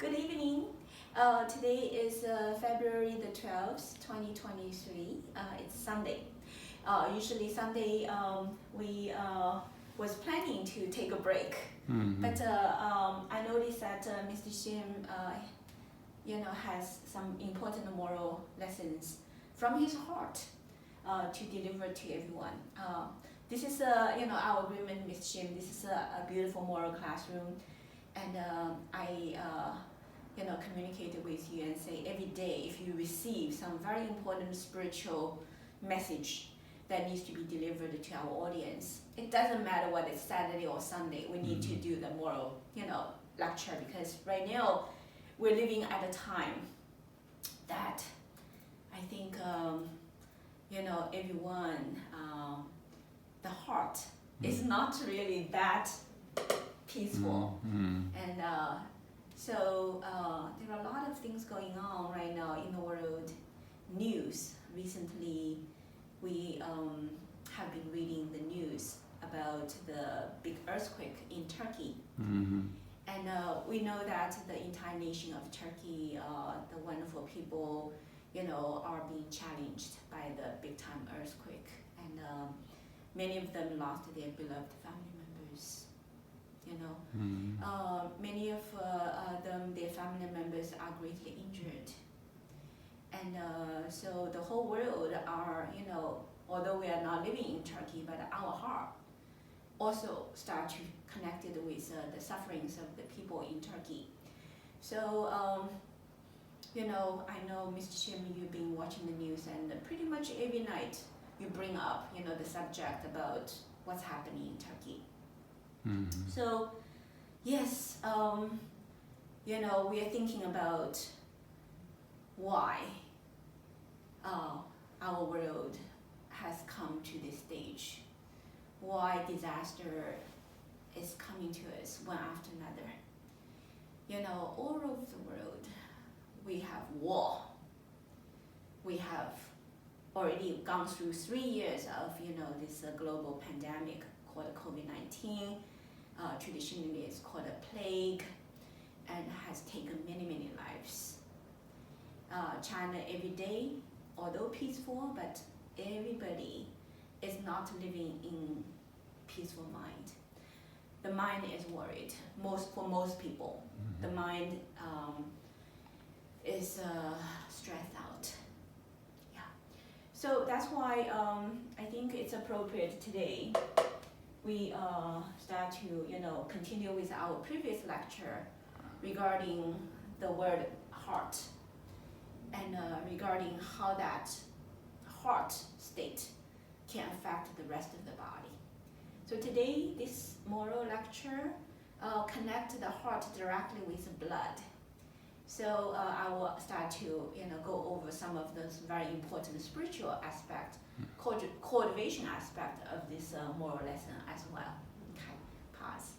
Good evening. Today is February the 12th, 2023. It's Sunday. Usually Sunday we was planning to take a break, but I noticed that Mr. Shim has some important moral lessons from his heart to deliver to everyone. This is our agreement, Mr. Shim. This is a beautiful moral classroom, and I communicated with you and say every day if you receive some very important spiritual message that needs to be delivered to our audience, it doesn't matter whether it's Saturday or Sunday, we need to do the moral lecture, because right now we're living at a time that I think everyone the heart is not really that peaceful, and so there are a lot of things going on right now in the world news. Recently, we have been reading the news about the big earthquake in Turkey. And we know that the entire nation of Turkey, the wonderful people, are being challenged by the big time earthquake. And many of them lost their beloved family members. Many of them, their family members are greatly injured. And so the whole world are, although we are not living in Turkey, but our heart also start to connect it with the sufferings of the people in Turkey. So, I know, Mr. Shim, you've been watching the news, and pretty much every night you bring up, the subject about what's happening in Turkey. So, yes, we are thinking about why our world has come to this stage, why disaster is coming to us one after another. All over the world, we have war. We have already gone through 3 years of, this global pandemic called COVID-19. Traditionally it's called a plague, and has taken many, many lives. China every day, although peaceful, but everybody is not living in peaceful mind. The mind is worried, for most people. The mind is stressed out. Yeah. So that's why I think it's appropriate today we start to continue with our previous lecture regarding the word heart, and regarding how that heart state can affect the rest of the body. So today, this moral lecture connect the heart directly with the blood. So I will start to go over some of those very important spiritual aspect, cultivation aspect of this moral lesson as well. Okay, pause.